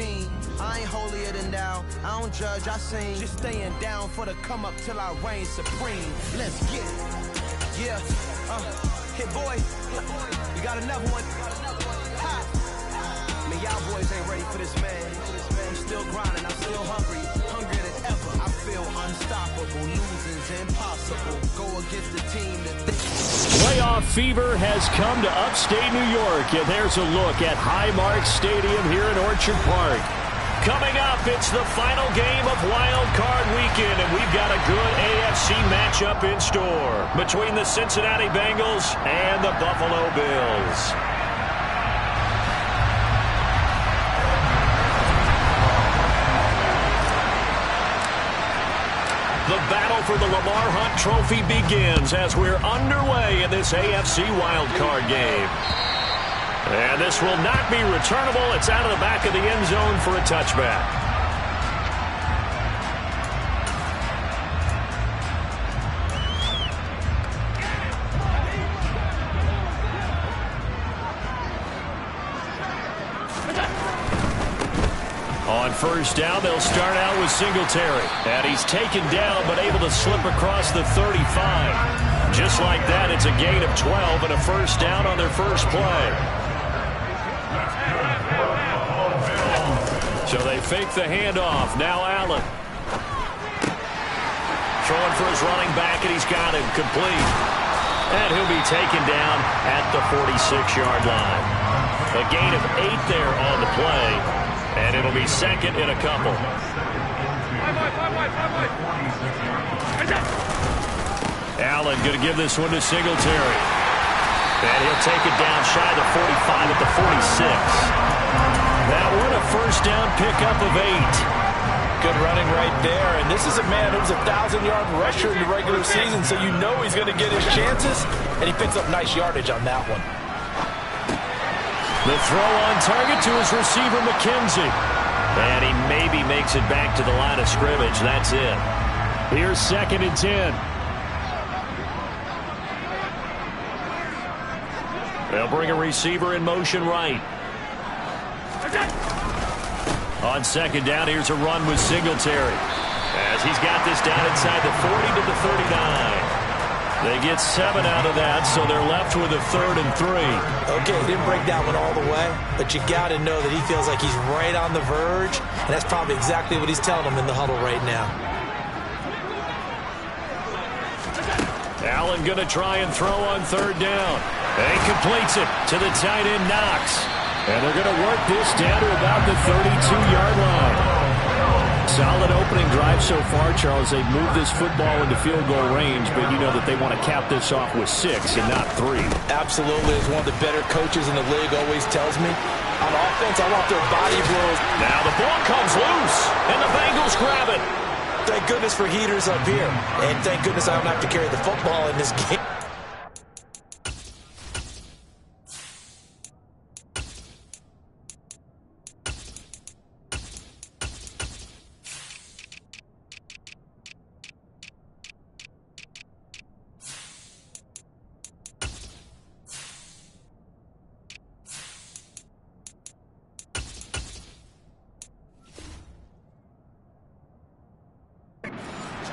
machine. I ain't holier than thou. I don't judge, I sing. Just staying down for the come up till I reign supreme. Let's get it. Yeah. Hit boy. You got another one. Ha. Man, y'all boys ain't ready for this, man. I'm still grinding. I'm still hungry. Hungrier than ever. I feel unstoppable. Losing's impossible. Go against the team that Playoff fever has come to upstate New York, and there's a look at Highmark Stadium here in Orchard Park. Coming up, it's the final game of Wild Card Weekend, and we've got a good AFC matchup in store between the Cincinnati Bengals and the Buffalo Bills. The battle for the Lamar Hunt Trophy begins as we're underway in this AFC wildcard game. And this will not be returnable. It's out of the back of the end zone for a touchback. On first down, they'll start out with Singletary. And he's taken down, but able to slip across the 35. Just like that, it's a gain of 12 and a first down on their first play. So they fake the handoff. Now Allen. Throwing for his running back, and he's got him complete. And he'll be taken down at the 46-yard line. A gain of 8 there on the play. And it'll be second in a couple. Allen going to give this one to Singletary. And he'll take it down shy of the 45 at the 46. That one a first down pickup of 8. Good running right there. And this is a man who was a 1,000-yard rusher in the regular season, so you know he's going to get his chances. And he picks up nice yardage on that one. The throw on target to his receiver, McKenzie. And he maybe makes it back to the line of scrimmage. That's it. Here's second and 10. They'll bring a receiver in motion right. On second down, here's a run with Singletary. As he's got this down inside the 40 to the 39. They get 7 out of that, so they're left with a 3rd and 3. Okay, he didn't break that one all the way, but you got to know that he feels like he's right on the verge, and that's probably exactly what he's telling them in the huddle right now. Allen going to try and throw on 3rd down. And he completes it to the tight end, Knox. And they're going to work this down to about the 32-yard line. Solid opening drive so far, Charles. They've moved this football into field goal range, but you know that they want to cap this off with 6 and not 3. Absolutely. As one of the better coaches in the league always tells me, on offense, I want their body blows. Now the ball comes loose, and the Bengals grab it. Thank goodness for heaters up here, and thank goodness I don't have to carry the football in this game.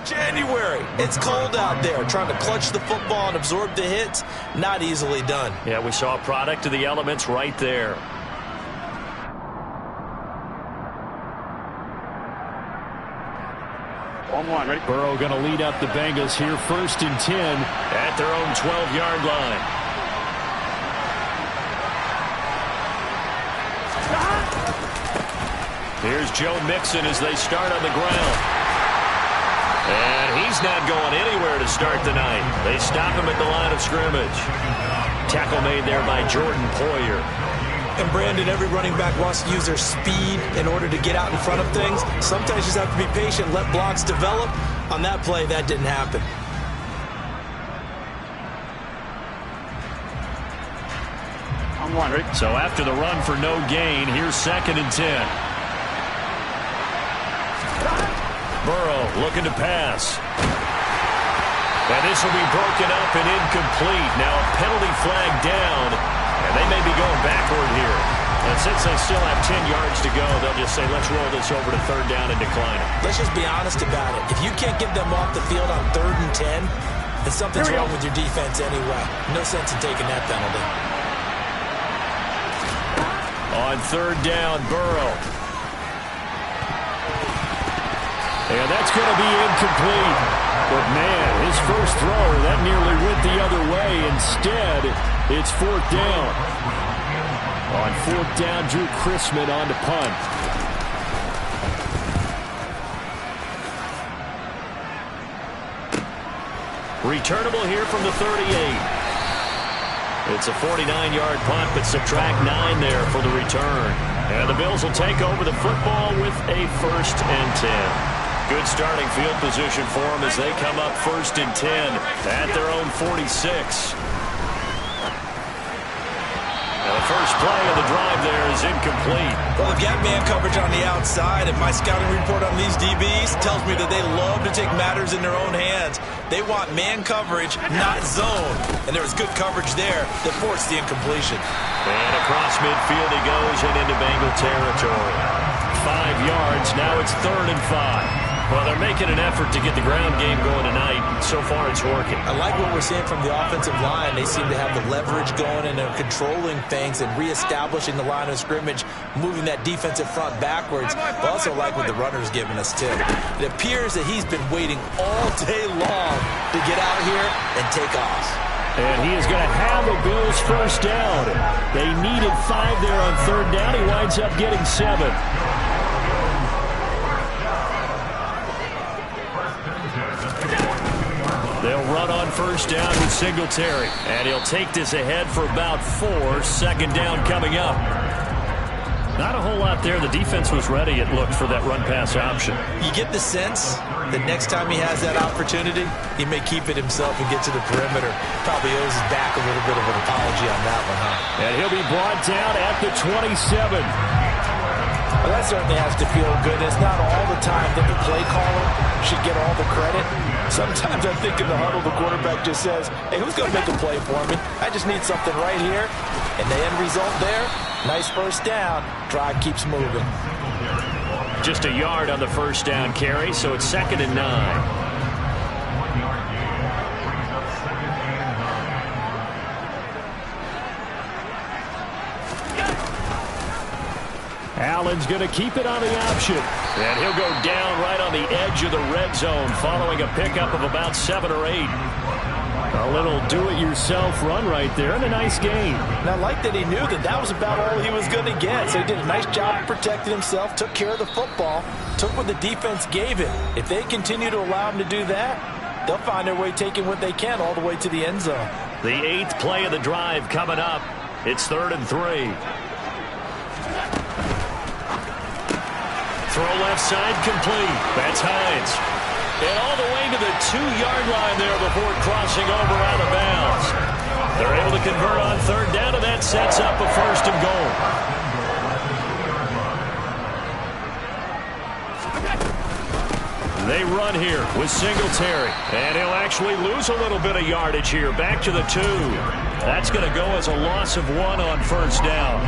January. It's cold out there. Trying to clutch the football and absorb the hits, not easily done. Yeah, we saw a product of the elements right there. Ready? Burrow going to lead up the Bengals here, 1st and 10 at their own 12-yard line. Here's Joe Mixon as they start on the ground. And he's not going anywhere to start the night. They stop him at the line of scrimmage. Tackle made there by Jordan Poyer. And Brandon, every running back wants to use their speed in order to get out in front of things. Sometimes you just have to be patient, let blocks develop. On that play, that didn't happen. On 1, ready? So after the run for no gain, here's 2nd and 10. Burrow looking to pass. And this will be broken up and incomplete. Now a penalty flag down, and they may be going backward here. And since they still have 10 yards to go, they'll just say, let's roll this over to third down and decline it. Let's just be honest about it. If you can't get them off the field on 3rd and 10, then something's wrong with your defense anyway. No sense in taking that penalty. On 3rd down, Burrow. And that's going to be incomplete. But, man, his first throw, that nearly went the other way. Instead, it's 4th down. On 4th down, Drew Chrisman on to punt. Returnable here from the 38. It's a 49-yard punt, but subtract 9 there for the return. And the Bills will take over the football with a 1st and 10. Good starting field position for them as they come up 1st and 10 at their own 46. Now the first play of the drive there is incomplete. Well, they've got man coverage on the outside, and my scouting report on these DBs tells me that they love to take matters in their own hands. They want man coverage, not zone. And there was good coverage there that forced the incompletion. And across midfield he goes and into Bengal territory. 5 yards, now it's 3rd and 5. Well, they're making an effort to get the ground game going tonight. So far, it's working. I like what we're seeing from the offensive line. They seem to have the leverage going, and they're controlling things and reestablishing the line of scrimmage, moving that defensive front backwards. I also like what the runner's giving us, too. It appears that he's been waiting all day long to get out here and take off. And he is going to have a Bills first down. They needed 5 there on 3rd down. He winds up getting 7. They'll run on 1st down with Singletary. And he'll take this ahead for about 4. 2nd down coming up. Not a whole lot there. The defense was ready, it looked, for that run-pass option. You get the sense that next time he has that opportunity, he may keep it himself and get to the perimeter. Probably owes his back a little bit of an apology on that one, huh? And he'll be brought down at the 27. Well, that certainly has to feel good. It's not all the time that the play caller should get all the credit. Sometimes I think in the huddle, the quarterback just says, hey, who's going to make a play for me? I just need something right here. And the end result there, nice first down. Drive keeps moving. Just a yard on the first down carry, so it's 2nd and 9. Allen's going to keep it on the option. And he'll go down right on the edge of the red zone following a pickup of about 7 or 8. A little do-it-yourself run right there and a nice gain. And I like that he knew that that was about all he was going to get. So he did a nice job protecting himself, took care of the football, took what the defense gave him. If they continue to allow him to do that, they'll find their way taking what they can all the way to the end zone. The 8th play of the drive coming up. It's 3rd and 3. Throw left side complete. That's Hines. And all the way to the 2-yard line there before crossing over out of bounds. They're able to convert on 3rd down, and that sets up a 1st and goal. They run here with Singletary. And he'll actually lose a little bit of yardage here. Back to the 2. That's going to go as a loss of 1 on 1st down.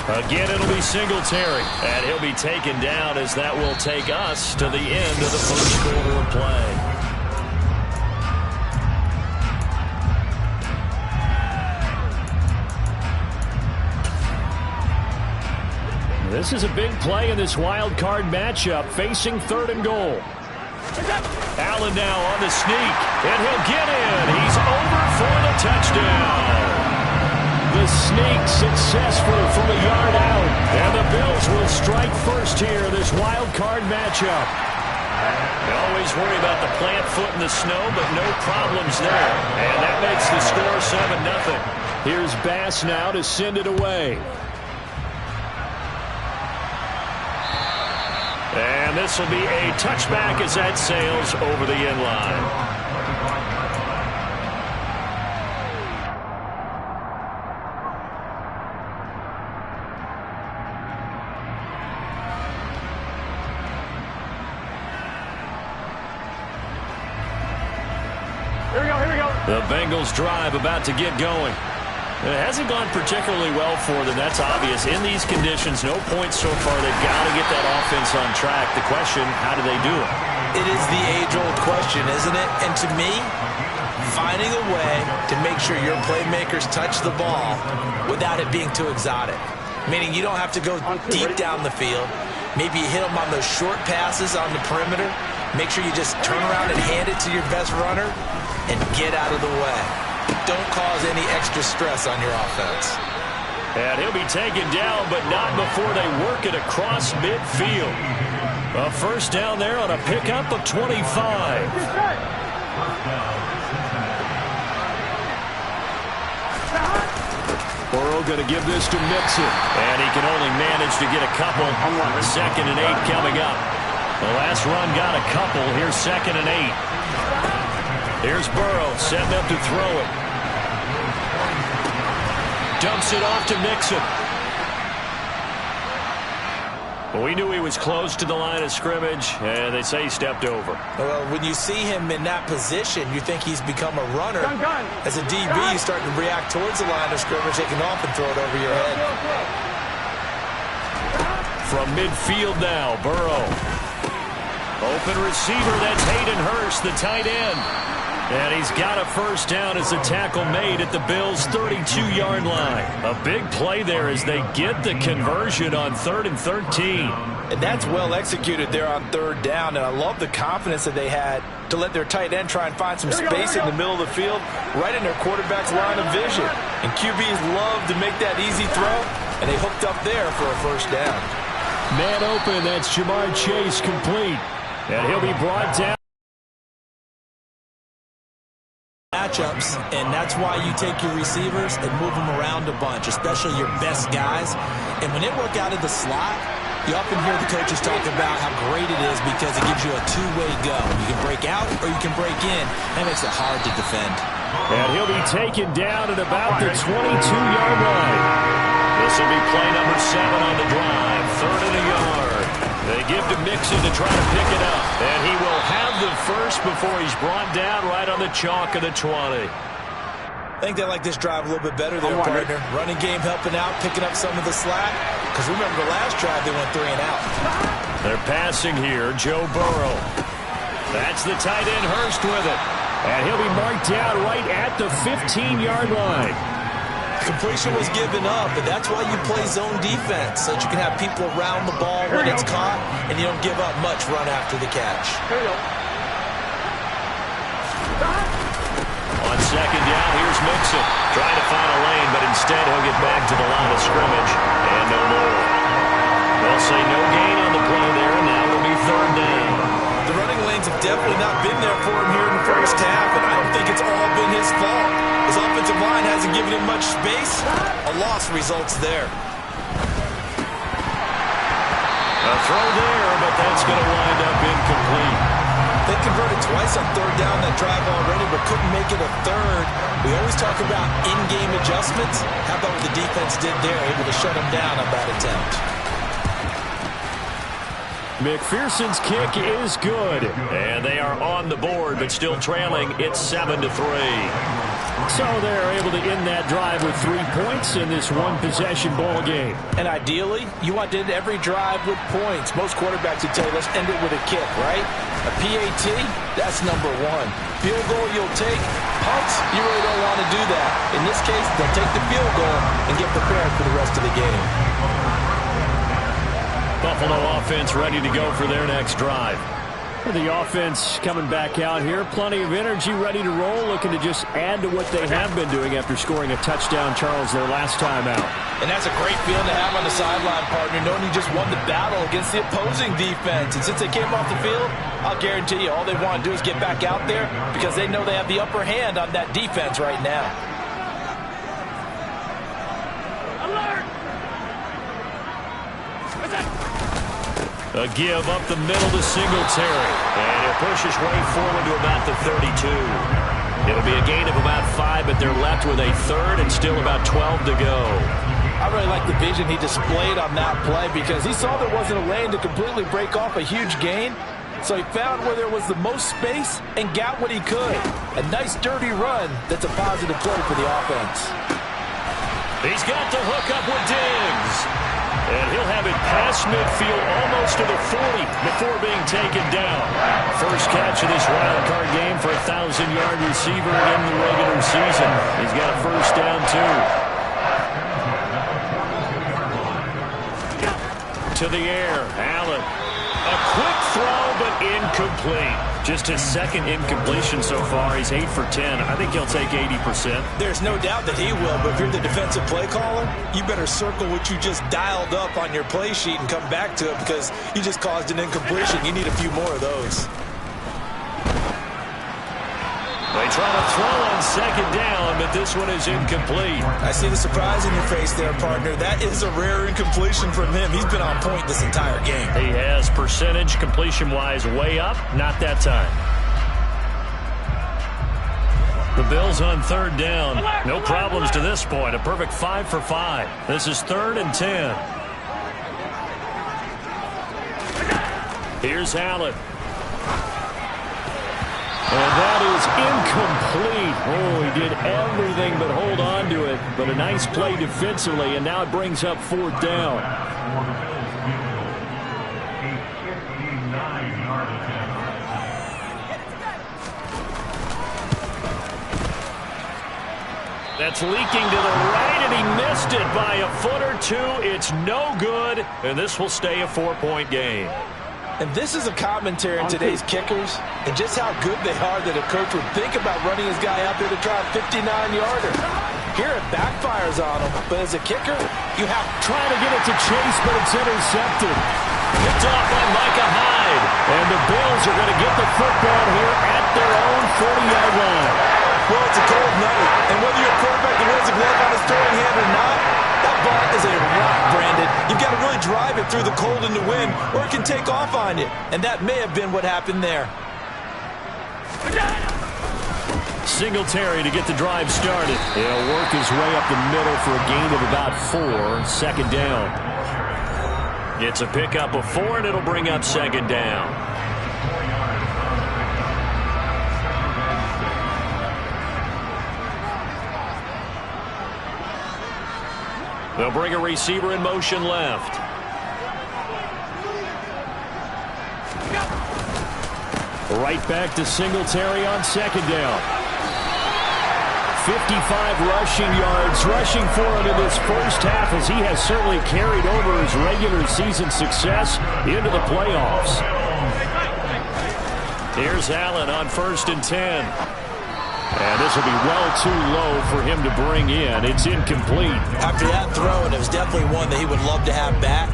Again, it'll be Singletary, and he'll be taken down as that will take us to the end of the first quarter of play. This is a big play in this wild card matchup, facing 3rd and goal. Allen now on the sneak, and he'll get in. He's over for the touchdown. The sneak successful from a yard out. And the Bills will strike first here, this wild card matchup. They always worry about the plant foot in the snow, but no problems there. And that makes the score 7-0. Here's Bass now to send it away. And this will be a touchback as that sails over the end line. Here we go, here we go. The Bengals drive about to get going. It hasn't gone particularly well for them. That's obvious. In these conditions, no points so far. They've got to get that offense on track. The question, how do they do it? It is the age-old question, isn't it? And to me, finding a way to make sure your playmakers touch the ball without it being too exotic. Meaning you don't have to go deep down the field. Maybe you hit them on those short passes on the perimeter. Make sure you just turn around and hand it to your best runner and get out of the way. Don't cause any extra stress on your offense. And he'll be taken down, but not before they work it across midfield. A first down there on a pickup of 25. Burrow going to give this to Mixon. And he can only manage to get a couple. 2nd and 8 coming up. The last run got a couple. Here's 2nd and 8. Here's Burrow setting up to throw it. Dumps it off to Mixon. Well, we knew he was close to the line of scrimmage, and they say he stepped over. Well, when you see him in that position, you think he's become a runner. As a DB, you start to react towards the line of scrimmage, taking off and throw it over your head. From midfield now, Burrow. Open receiver, that's Hayden Hurst, the tight end. And he's got a first down as the tackle made at the Bills' 32-yard line. A big play there as they get the conversion on 3rd and 13. And that's well executed there on 3rd down. And I love the confidence that they had to let their tight end try and find some space in the middle of the field, right in their quarterback's line of vision. And QBs love to make that easy throw, and they hooked up there for a first down. Man open, that's Jamar Chase complete. And he'll be brought down. Matchups, and that's why you take your receivers and move them around a bunch, especially your best guys. And when they work out of the slot, you often hear the coaches talk about how great it is because it gives you a two-way go. You can break out or you can break in. That makes it hard to defend. And he'll be taken down at about the 22-yard line. This will be play number 7 on the drive. 3rd and a yard. They give to Mixon to try to pick it up. And he will have the first before he's brought down right on the chalk of the 20. I think they like this drive a little bit better there, partner. Running game helping out, picking up some of the slack. Because remember the last drive, they went 3 and out. They're passing here, Joe Burrow. That's the tight end Hurst with it. And he'll be marked down right at the 15-yard line. Completion was given up, but that's why you play zone defense, so that you can have people around the ball when it's caught, and you don't give up much run after the catch. On 2nd down, here's Mixon. Trying to find a lane, but instead he'll get back to the line of scrimmage, and no more. They'll say no gain on the play there, and now it'll be 3rd down. The running lanes have definitely not been there for him here in the first half, and I don't think it's all been his fault. His offensive line hasn't given him much space. A loss results there. A throw there, but that's going to wind up incomplete. They converted twice on 3rd down that drive already, but couldn't make it a 3rd. We always talk about in-game adjustments. How about what the defense did there, able to shut him down on that attempt? McPherson's kick is good. And they are on the board, but still trailing. It's 7-3. So they're able to end that drive with 3 points in this one-possession ball game. And ideally, you want to end every drive with points. Most quarterbacks would tell you, let's end it with a kick, right? A PAT, that's number 1. Field goal you'll take. Punts, you really don't want to do that. In this case, they'll take the field goal and get prepared for the rest of the game. Buffalo offense ready to go for their next drive. The offense coming back out here. Plenty of energy, ready to roll, looking to just add to what they have been doing after scoring a touchdown, Charles, their last time out. And that's a great feeling to have on the sideline, partner, knowing you just won the battle against the opposing defense. And since they came off the field, I'll guarantee you all they want to do is get back out there because they know they have the upper hand on that defense right now. A give up the middle to Singletary. And he'll push his way forward to about the 32. It'll be a gain of about 5, but they're left with a 3rd and still about 12 to go. I really like the vision he displayed on that play because he saw there wasn't a lane to completely break off a huge gain. So he found where there was the most space and got what he could. A nice dirty run that's a positive play for the offense. He's got the hook up with Diggs. And he'll have it past midfield almost to the 40 before being taken down. First catch of this wild card game for a 1,000-yard receiver in the regular season. He's got a first down, too. To the air, Allen. A quick throw, but incomplete. Just his second incompletion so far. He's 8 for 10. I think he'll take 80%. There's no doubt that he will, but if you're the defensive play caller, you better circle what you just dialed up on your play sheet and come back to it because you just caused an incompletion. You need a few more of those. They try to throw on second down, but this one is incomplete. I see the surprise in your face there, partner. That is a rare incompletion from him. He's been on point this entire game. He has percentage completion-wise way up. Not that time. The Bills on third down. No problems to this point. A perfect 5 for 5. This is 3rd and 10. Here's Allen. And that is incomplete. Oh, he did everything but hold on to it. But a nice play defensively, and now it brings up 4th down. That's leaking to the right, and he missed it by a foot or two. It's no good, and this will stay a 4-point game. And this is a commentary on today's kickers and just how good they are that a coach would think about running his guy out there to try a 59-yarder. Here it backfires on him, but as a kicker, you have to try to get it to Chase, but it's intercepted. Picked off by Micah Hyde. And the Bills are going to get the football here at their own 40-yard line. Well, it's a cold night, and whether you're a quarterback that wears a glove on his throwing hand or not, that ball is a rock, Brandon. You've got to really drive it through the cold and the wind, or it can take off on you. And that may have been what happened there. Singletary to get the drive started. He'll work his way up the middle for a gain of about 4. Second down. It's a pickup of 4, and it'll bring up second down. They'll bring a receiver in motion left. Right back to Singletary on second down. 55 rushing yards, rushing for him in this first half as he has certainly carried over his regular season success into the playoffs. Here's Allen on 1st and 10. And this will be well too low for him to bring in. It's incomplete. After that throw, and it was definitely one that he would love to have back,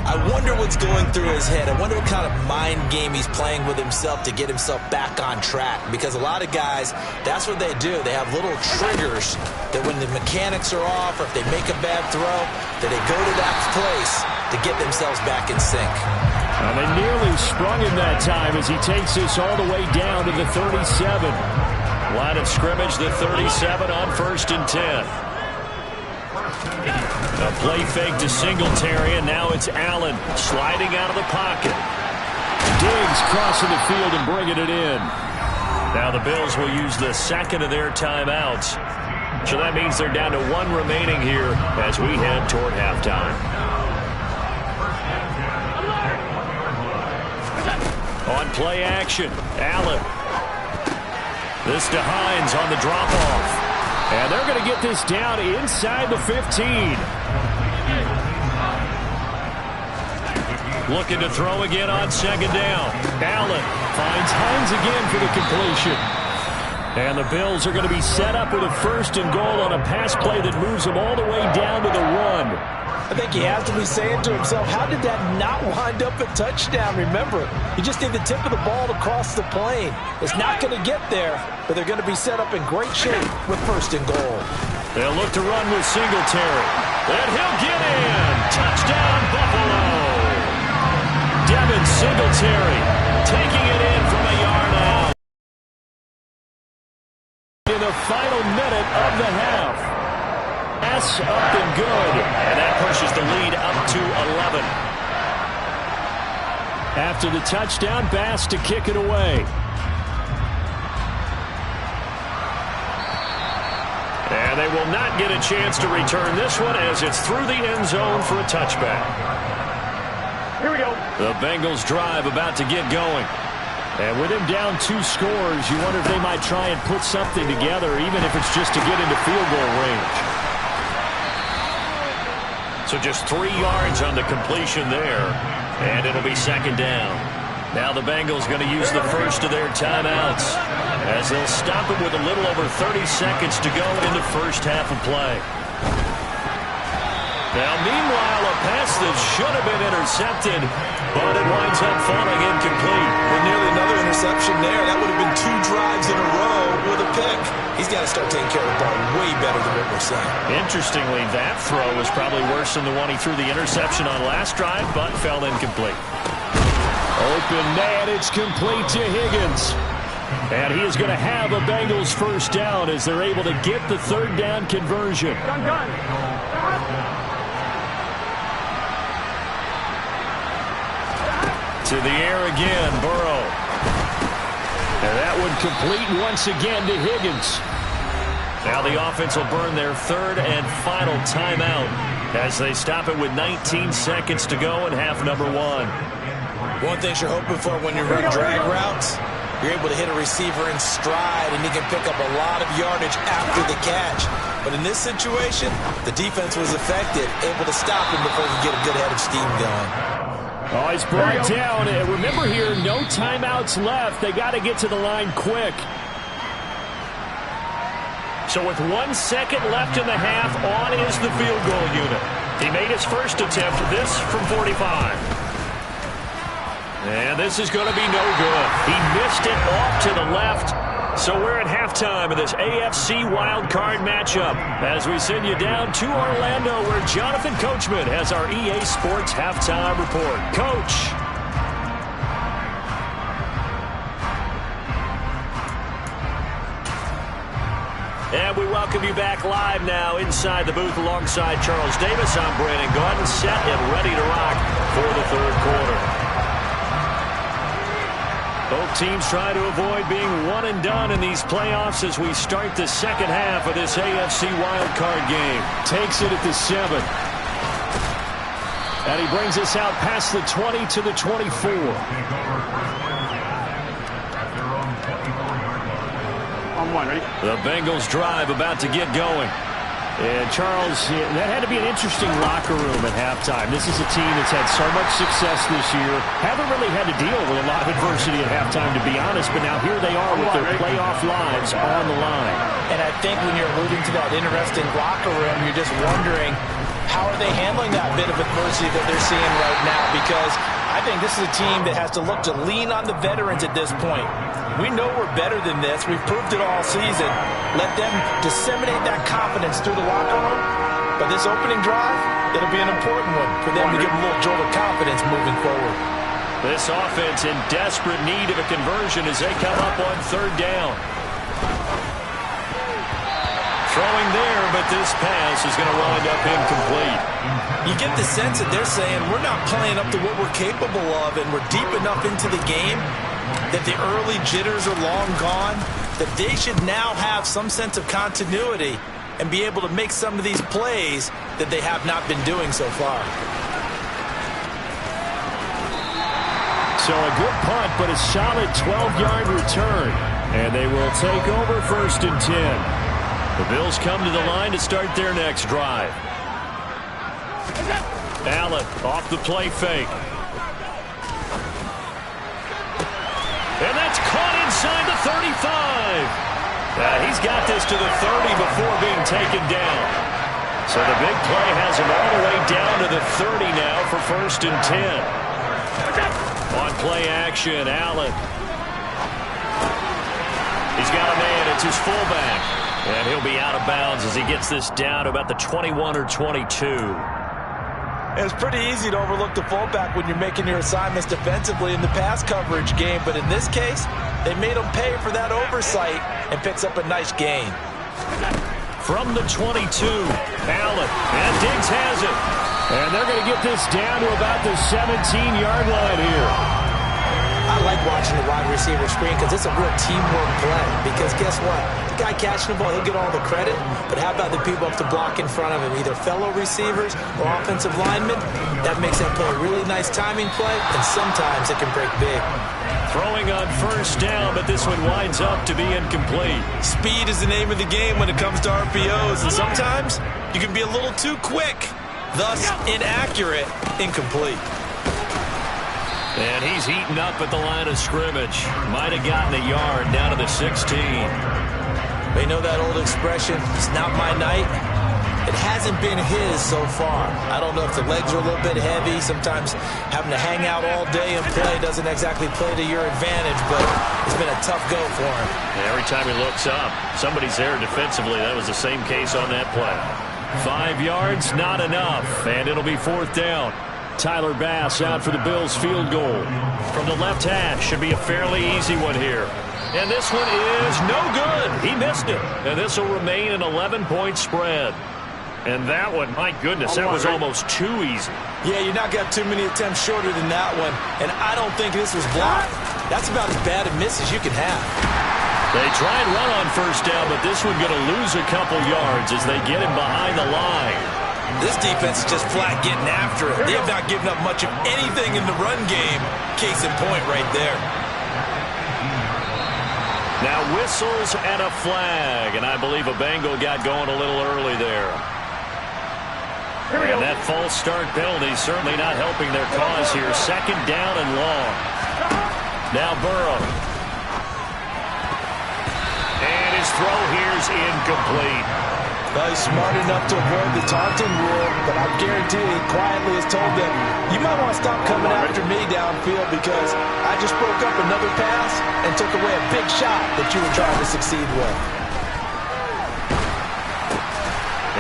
I wonder what's going through his head. I wonder what kind of mind game he's playing with himself to get himself back on track. Because a lot of guys, that's what they do. They have little triggers that when the mechanics are off or if they make a bad throw, that they go to that place to get themselves back in sync. Well, they nearly sprung him that time as he takes this all the way down to the 37. Line of scrimmage, the 37 on 1st and 10. A play fake to Singletary, and now it's Allen sliding out of the pocket. Diggs crossing the field and bringing it in. Now the Bills will use the second of their timeouts. So that means they're down to 1 remaining here as we head toward halftime. On play action, Allen. This to Hines on the drop-off. And they're going to get this down inside the 15. Looking to throw again on second down. Allen finds Hines again for the completion. And the Bills are going to be set up with a 1st and goal on a pass play that moves them all the way down to the 1. I think he has to be saying to himself, how did that not wind up a touchdown? Remember, you just need the tip of the ball to cross the plane. It's not going to get there, but they're going to be set up in great shape with 1st and goal. They'll look to run with Singletary. And he'll get in. Touchdown, Buffalo. Devin Singletary taking it in from a yard out. In the final minute of the half. Pass up and good. And that pushes the lead up to 11. After the touchdown, Bass to kick it away. And they will not get a chance to return this one as it's through the end zone for a touchback. Here we go. The Bengals drive about to get going. And with him down 2 scores, you wonder if they might try and put something together, even if it's just to get into field goal range. So just 3 yards on the completion there, and it'll be second down. Now the Bengals going to use the first of their timeouts as they'll stop it with a little over 30 seconds to go in the first half of play. Now, meanwhile, a pass that should have been intercepted, but it winds up falling incomplete. And nearly another interception there. That would have been 2 drives in a row with a pick. He's got to start taking care of the ball way better than what we're saying. Interestingly, that throw was probably worse than the one he threw the interception on last drive, but fell incomplete. Open man, it's complete to Higgins. And he is going to have a Bengals first down as they're able to get the third down conversion. Gun. To the air again, Burrow. And that one complete once again to Higgins. Now the offense will burn their third and final timeout as they stop it with 19 seconds to go in half number 1. One thing you're hoping for when you run drag routes, you're able to hit a receiver in stride, and he can pick up a lot of yardage after the catch. But in this situation, the defense was effective, able to stop him before he could get a good head of steam going. Oh, he's brought down. And remember here, no timeouts left. They got to get to the line quick. So with 1 second left in the half, on is the field goal unit. He made his first attempt, this from 45. And this is going to be no good. He missed it off to the left. So we're at halftime of this AFC wildcard matchup as we send you down to Orlando where Jonathan Coachman has our EA Sports halftime report. Coach. And we welcome you back live now inside the booth alongside Charles Davis. I'm Brandon Gordon, set and ready to rock for the third quarter. Both teams try to avoid being one and done in these playoffs as we start the second half of this AFC wildcard game. Takes it at the 7. And he brings us out past the 20 to the 24. On 1, ready? The Bengals drive about to get going. And Charles, that had to be an interesting locker room at halftime. This is a team that's had so much success this year. Haven't really had to deal with a lot of adversity at halftime, to be honest. But now here they are with their playoff lives on the line. And I think when you're alluding to that interesting locker room, you're just wondering, how are they handling that bit of adversity that they're seeing right now? Because I think this is a team that has to look to lean on the veterans at this point. We know we're better than this. We've proved it all season. Let them disseminate that confidence through the locker room. But this opening drive, it'll be an important one for them to give them a little jolt of confidence moving forward. This offense in desperate need of a conversion as they come up on third down. Throwing there, but this pass is going to wind up incomplete. You get the sense that they're saying we're not playing up to what we're capable of, and we're deep enough into the game that the early jitters are long gone, that they should now have some sense of continuity and be able to make some of these plays that they have not been doing so far. So a good punt, but a solid 12-yard return. And they will take over first and 10. The Bills come to the line to start their next drive. Allen off the play fake. And that's caught inside the 35. He's got this to the 30 before being taken down. So the big play has him all the way down to the 30 now for first and 10. On play action, Allen. He's got a man. It's his fullback. And he'll be out of bounds as he gets this down to about the 21 or 22. It's pretty easy to overlook the fullback when you're making your assignments defensively in the pass coverage game. But in this case, they made him pay for that oversight and picks up a nice gain. From the 22, Allen. And Diggs has it. And they're going to get this down to about the 17-yard line here. I like watching the wide receiver screen because it's a real teamwork play. Because guess what? The guy catching the ball, he'll get all the credit. But how about the people up to block in front of him, either fellow receivers or offensive linemen? That makes that play a really nice timing play, and sometimes it can break big. Throwing on first down, but this one winds up to be incomplete. Speed is the name of the game when it comes to RPOs, and sometimes you can be a little too quick. Thus, inaccurate, incomplete. And he's heating up at the line of scrimmage. Might have gotten a yard down to the 16. They know that old expression, it's not my night. It hasn't been his so far. I don't know if the legs are a little bit heavy. Sometimes having to hang out all day and play doesn't exactly play to your advantage, but it's been a tough go for him. And every time he looks up, somebody's there defensively. That was the same case on that play. 5 yards, not enough, and it'll be 4th down. Tyler Bass out for the Bills field goal. From the left hash, should be a fairly easy one here. And this one is no good. He missed it. And this will remain an 11-point spread. And that one, my goodness, that was almost too easy. Yeah, you're not going to have too many attempts shorter than that one. And I don't think this was blocked. That's about as bad a miss as you can have. They try and run on first down, but this one going to lose a couple yards as they get him behind the line. This defense is just flat getting after it. They have not given up much of anything in the run game. Case in point right there. Now whistles and a flag, and I believe a Bengal got going a little early there. And that false start penalty certainly not helping their cause here. 2nd down and long. Now Burrow. And his throw here's incomplete. Well, he's smart enough to avoid the taunting rule, but I guarantee he quietly has told them, you might want to stop coming after me downfield because I just broke up another pass and took away a big shot that you were trying to succeed with.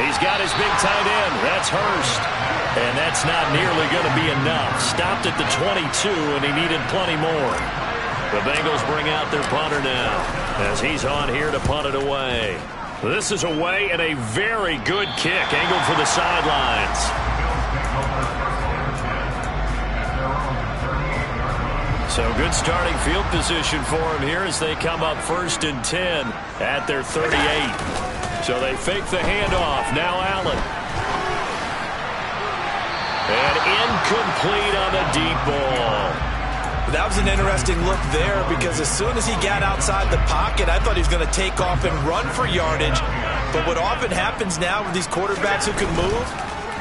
He's got his big tight end. That's Hurst. And that's not nearly going to be enough. Stopped at the 22, and he needed plenty more. The Bengals bring out their punter now as he's on here to punt it away. This is away and a very good kick angled for the sidelines. So good starting field position for him here as they come up 1st and 10 at their 38. So they fake the handoff. Now Allen. And incomplete on the deep ball. That was an interesting look there because as soon as he got outside the pocket, I thought he was going to take off and run for yardage. But what often happens now with these quarterbacks who can move,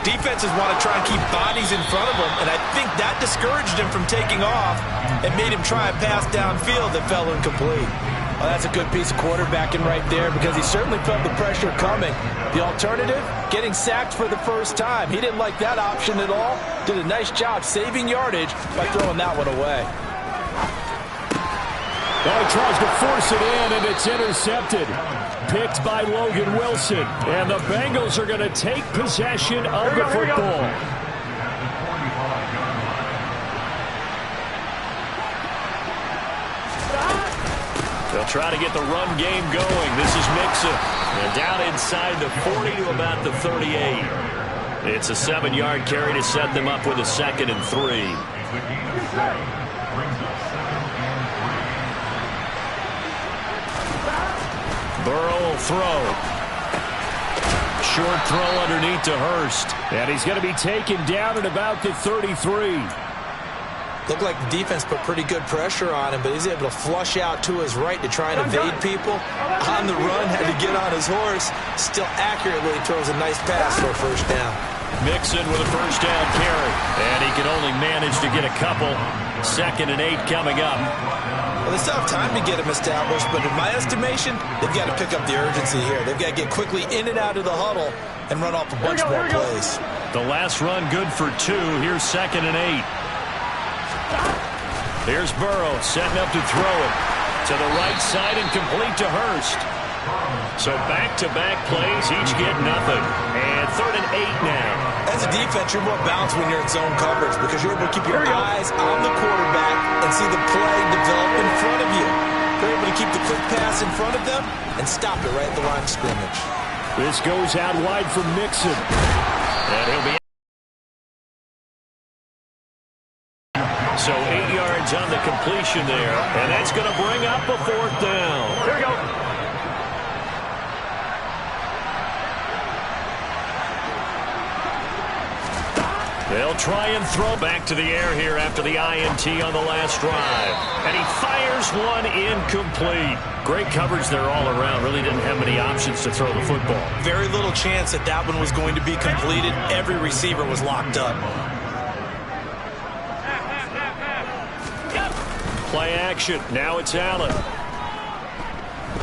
defenses want to try and keep bodies in front of them, and I think that discouraged him from taking off and made him try a pass downfield that fell incomplete. Well, that's a good piece of quarterbacking right there because he certainly felt the pressure coming. The alternative, getting sacked for the first time. He didn't like that option at all. Did a nice job saving yardage by throwing that one away. Oh, he tries to force it in, and it's intercepted. Picked by Logan Wilson. And the Bengals are going to take possession of the football. They'll try to get the run game going. This is Mixon. And down inside the 40 to about the 38. It's a 7-yard carry to set them up with a 2nd and 3. Burrow will throw. Short throw underneath to Hurst. And he's going to be taken down at about the 33. Looked like the defense put pretty good pressure on him, but he's able to flush out to his right to try and evade people. On the run, had to get on his horse. Still accurately throws a nice pass for a 1st down. Mixon with a 1st down carry. And he can only manage to get a couple. 2nd and 8 coming up. Well, they still have time to get him established, but in my estimation, they've got to pick up the urgency here. They've got to get quickly in and out of the huddle and run off a bunch more plays. The last run good for 2. Here's 2nd and 8. Here's Burrow setting up to throw it. To the right side and complete to Hurst. So back-to-back plays, each get nothing. And 3rd and 8 now. As a defense, you're more balanced when you're in zone coverage because you're able to keep your eyes on the quarterback and see the play develop in front of you. You're able to keep the quick pass in front of them and stop it right at the line of scrimmage. This goes out wide for Mixon. And he'll be... So 8 yards yards on the completion there. And that's going to bring up a 4th down. Here we go. They'll try and throw back to the air here after the INT on the last drive. And he fires one incomplete. Great coverage there all around. Really didn't have many options to throw the football. Very little chance that that one was going to be completed. Every receiver was locked up. Play action. Now it's Allen.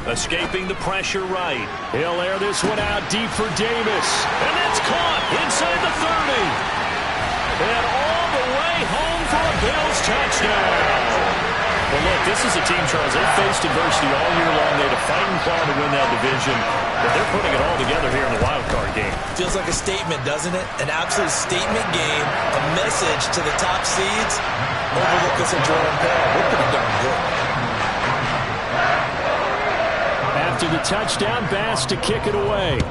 Escaping the pressure right. He'll air this one out deep for Davis. And that's caught inside the 30. And all the way home for a Bills touchdown. Well, look, this is a team, Charles, they've faced adversity all year long. They had a fighting claw to win that division, but they're putting it all together here in the wild card game. Feels like a statement, doesn't it? An absolute statement game, a message to the top seeds. Overlook us at Jordan Bell. We're pretty darn good. After the touchdown, Bass to kick it away.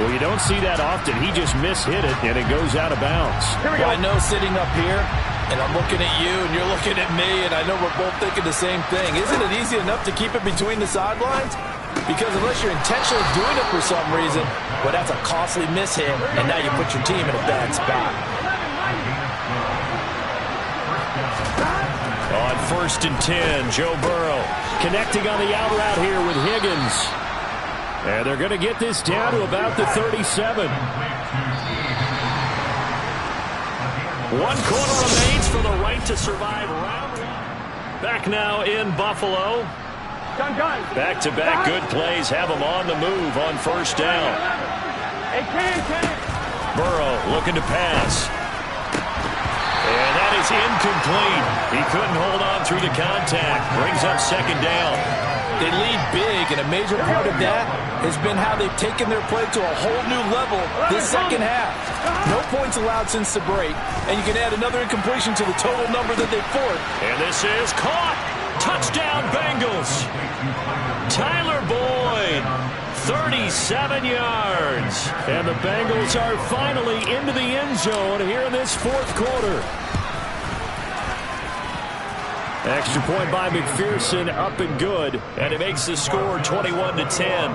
Well, you don't see that often. He just mishit it, and it goes out of bounds. Well, I know sitting up here, and I'm looking at you, and you're looking at me, and I know we're both thinking the same thing. Isn't it easy enough to keep it between the sidelines? Because unless you're intentionally doing it for some reason, well, that's a costly mishit, and now you put your team in a bad spot. On 1st and 10, Joe Burrow connecting on the out route here with Higgins. And they're going to get this down to about the 37. 1 quarter remains for the right to survive round. Back now in Buffalo. Back-to-back good plays have them on the move on 1st down. Burrow looking to pass. And that is incomplete. He couldn't hold on through the contact. Brings up 2nd down. They lead big, and a major part of that has been how they've taken their play to a whole new level this second half. No points allowed since the break, and you can add another incompletion to the total number that they've forced. And this is caught. Touchdown, Bengals. Tyler Boyd, 37 yards. And the Bengals are finally into the end zone here in this 4th quarter. Extra point by McPherson, up and good, and it makes the score 21-10.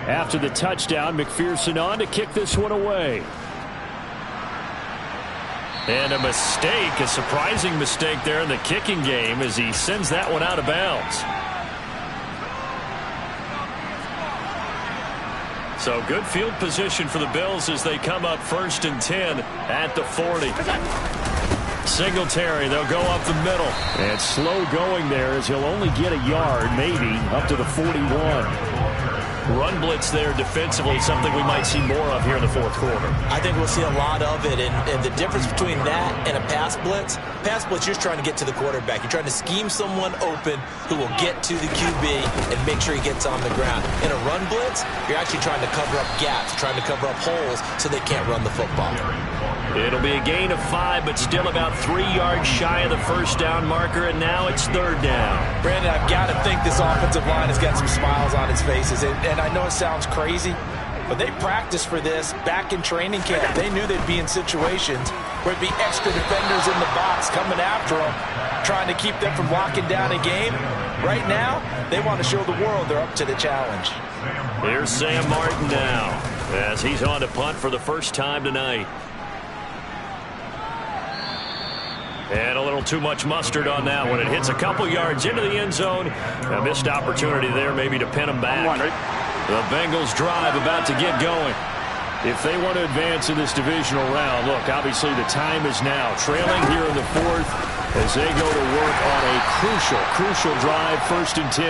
After the touchdown, McPherson on to kick this one away. And a mistake, a surprising mistake there in the kicking game as he sends that one out of bounds. So good field position for the Bills as they come up 1st and 10 at the 40. Singletary, they'll go up the middle. And slow going there as he'll only get a yard, maybe, up to the 41. Run blitz there defensively, something we might see more of here in the 4th quarter. I think we'll see a lot of it, and the difference between that and a pass blitz, you're just trying to get to the quarterback. You're trying to scheme someone open who will get to the QB and make sure he gets on the ground. In a run blitz, you're actually trying to cover up gaps, trying to cover up holes so they can't run the football. It'll be a gain of 5, but still about 3 yards shy of the 1st down marker, and now it's 3rd down. Brandon, I've got to think this offensive line has got some smiles on its faces, and I know it sounds crazy, but they practiced for this back in training camp. They knew they'd be in situations where it'd be extra defenders in the box coming after them, trying to keep them from locking down a game. Right now, they want to show the world they're up to the challenge. Here's Sam Martin now as he's on to punt for the first time tonight. And a little too much mustard on that one. It hits a couple yards into the end zone. A missed opportunity there maybe to pin them back. The Bengals drive about to get going. If they want to advance in this divisional round, look, obviously the time is now. Trailing here in the 4th as they go to work on a crucial drive, 1st and 10.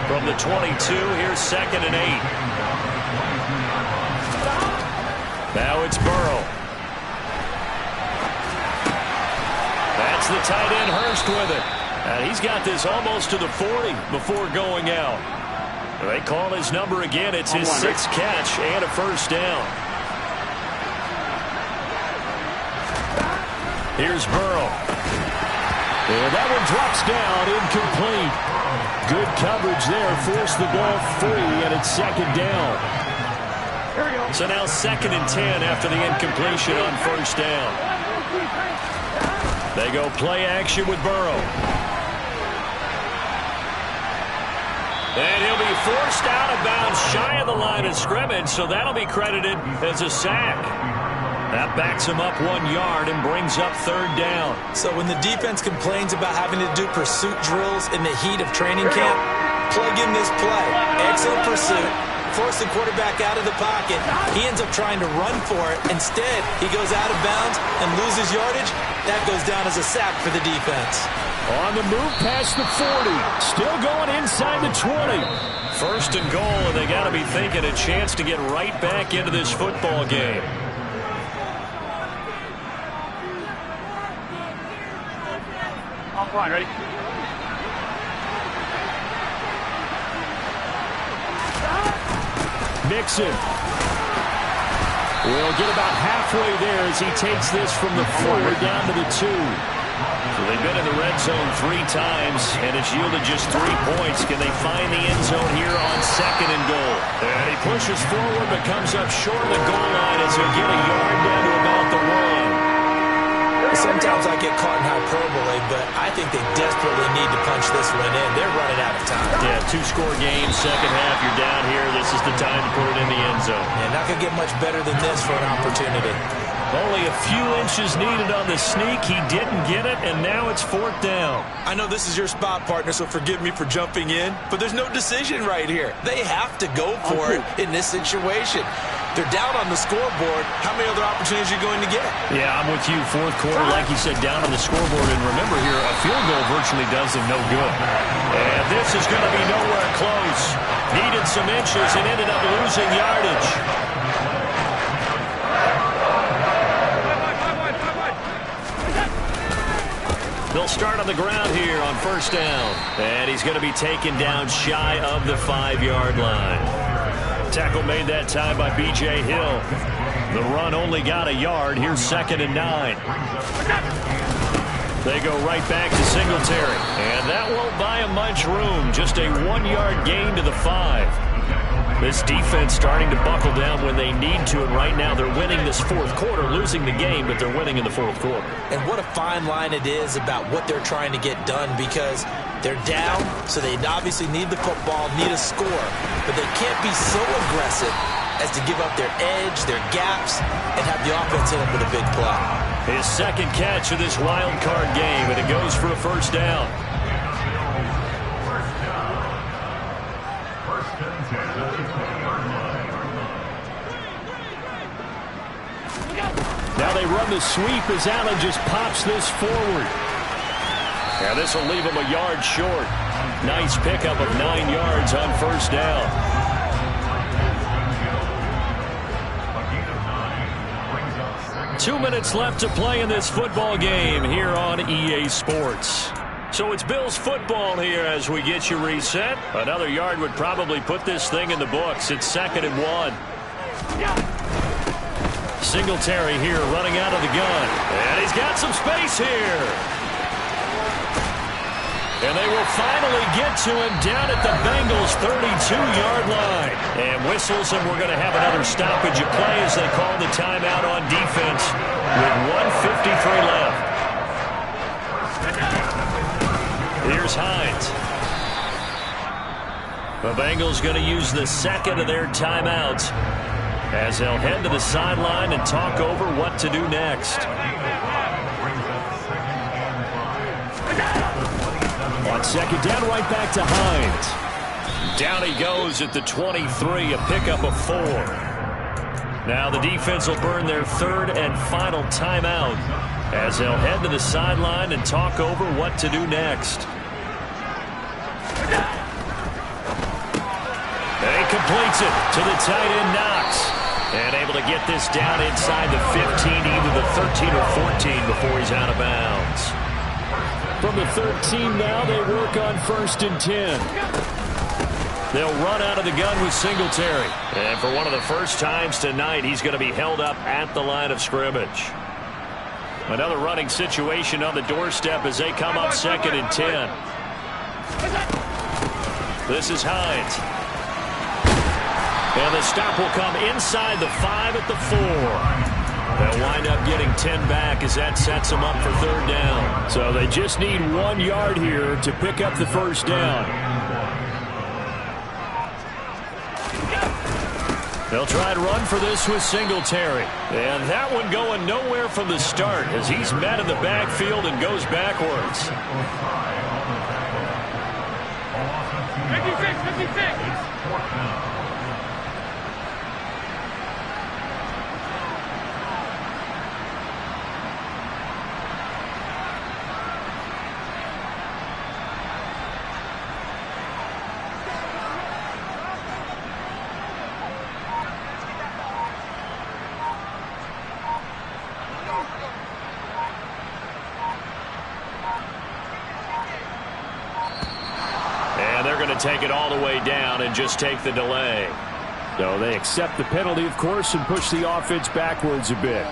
From the 22, here's 2nd and 8. Now it's Burrow. That's the tight end Hurst with it. And he's got this almost to the 40 before going out. They call his number again. It's his 6th catch and a 1st down. Here's Burrow. And that one drops down incomplete. Good coverage there. Forced the ball free, and it's second down. So now 2nd and 10 after the incompletion on first down. They go play action with Burrow. And he'll be forced out of bounds shy of the line of scrimmage, so that'll be credited as a sack. That backs him up 1 yard and brings up 3rd down. So when the defense complains about having to do pursuit drills in the heat of training camp, plug in this play. Excellent pursuit. Force the quarterback out of the pocket. He ends up trying to run for it. Instead, he goes out of bounds and loses yardage. That goes down as a sack for the defense. On the move past the 40. Still going inside the 20. 1st and goal, and they got to be thinking a chance to get right back into this football game. I'm fine. Ready? Mixon will get about halfway there as he takes this from the 4 down to the 2. So they've been in the red zone 3 times, and it's yielded just 3 points. Can they find the end zone here on 2nd and goal? And he pushes forward but comes up short of the goal line as he'll get a yard down to about the 1. Sometimes I get caught in hyperbole, but I think they desperately need to punch this one in. They're running out of time. Yeah, 2-score game, second half, you're down here. This is the time to put it in the end zone. Yeah, not going to get much better than this for an opportunity. Only a few inches needed on the sneak. He didn't get it, and now it's 4th down. I know this is your spot, partner, so forgive me for jumping in, but there's no decision right here. They have to go for it in this situation. They're down on the scoreboard. How many other opportunities are you going to get? Yeah, I'm with you. 4th quarter, like you said, down on the scoreboard. And remember here, a field goal virtually does them no good. And this is going to be nowhere close. Needed some inches and ended up losing yardage. They'll start on the ground here on 1st down. And he's going to be taken down shy of the 5-yard line. Tackle made that time by B.J. Hill. The run only got a yard. Here's 2nd and 9. They go right back to Singletary. And that won't buy him much room. Just a 1-yard gain to the 5. This defense starting to buckle down when they need to, and right now they're winning this 4th quarter, losing the game, but they're winning in the 4th quarter. And what a fine line it is about what they're trying to get done, because they're down, so they obviously need the football, need a score, but they can't be so aggressive as to give up their edge, their gaps, and have the offense hit them with a big play. His 2nd catch of this wild card game, and it goes for a 1st down. Now they run the sweep as Allen just pops this forward. Yeah, this will leave him a yard short. Nice pickup of 9 yards on 1st down. Two minutes left to play in this football game here on EA Sports. So it's Bills football here as we get you reset. Another yard would probably put this thing in the books. It's 2nd and 1. Singletary here running out of the gun. And he's got some space here. And they will finally get to him down at the Bengals' 32-yard line. And whistles, and we're going to have another stoppage of play as they call the timeout on defense with 1:53 left. Here's Hines. The Bengals going to use the 2nd of their timeouts as they'll head to the sideline and talk over what to do next. On 2nd down, right back to Hines. Down he goes at the 23, a pickup of 4. Now the defense will burn their 3rd and final timeout as they'll head to the sideline and talk over what to do next. And he completes it to the tight end, Knox. And able to get this down inside the 15, either the 13 or 14 before he's out of bounds. From the 13 now, they work on 1st and 10. They'll run out of the gun with Singletary. And for one of the first times tonight, he's going to be held up at the line of scrimmage. Another running situation on the doorstep as they come up 2nd and 10. This is Hines. And the stop will come inside the 5 at the 4. They'll wind up getting 10 back as that sets them up for third down. So they just need 1 yard here to pick up the first down. They'll try to run for this with Singletary. And that one going nowhere from the start as he's met in the backfield and goes backwards. 56. Take it all the way down and just take the delay. So they accept the penalty, of course, and push the offense backwards a bit.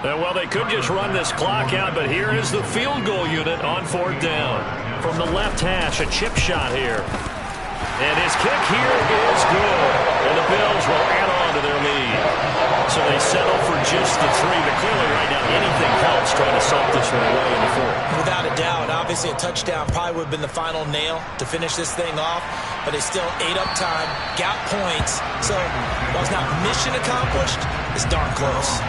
Well, they could just run this clock out, but here is the field goal unit on 4th down. From the left hash, a chip shot here. And his kick here is good. And the Bills will add on to their lead. So they settle for just the 3, but clearly right now anything counts trying to salt this one away in the 4th. Without a doubt, obviously a touchdown probably would have been the final nail to finish this thing off, but it's still ate up time, got points, so while it's not mission accomplished, it's darn close.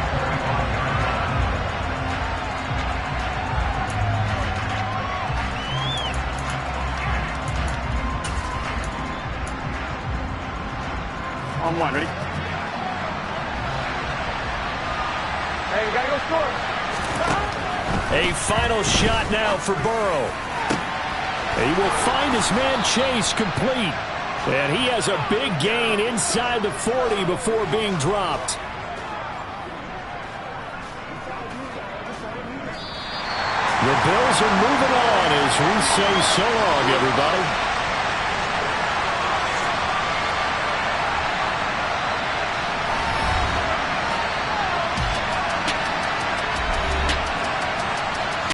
On 1, ready? Hey, we gotta go score. A final shot now for Burrow. He will find his man Chase complete. And he has a big gain inside the 40 before being dropped. The Bills are moving on as we say so long, everybody.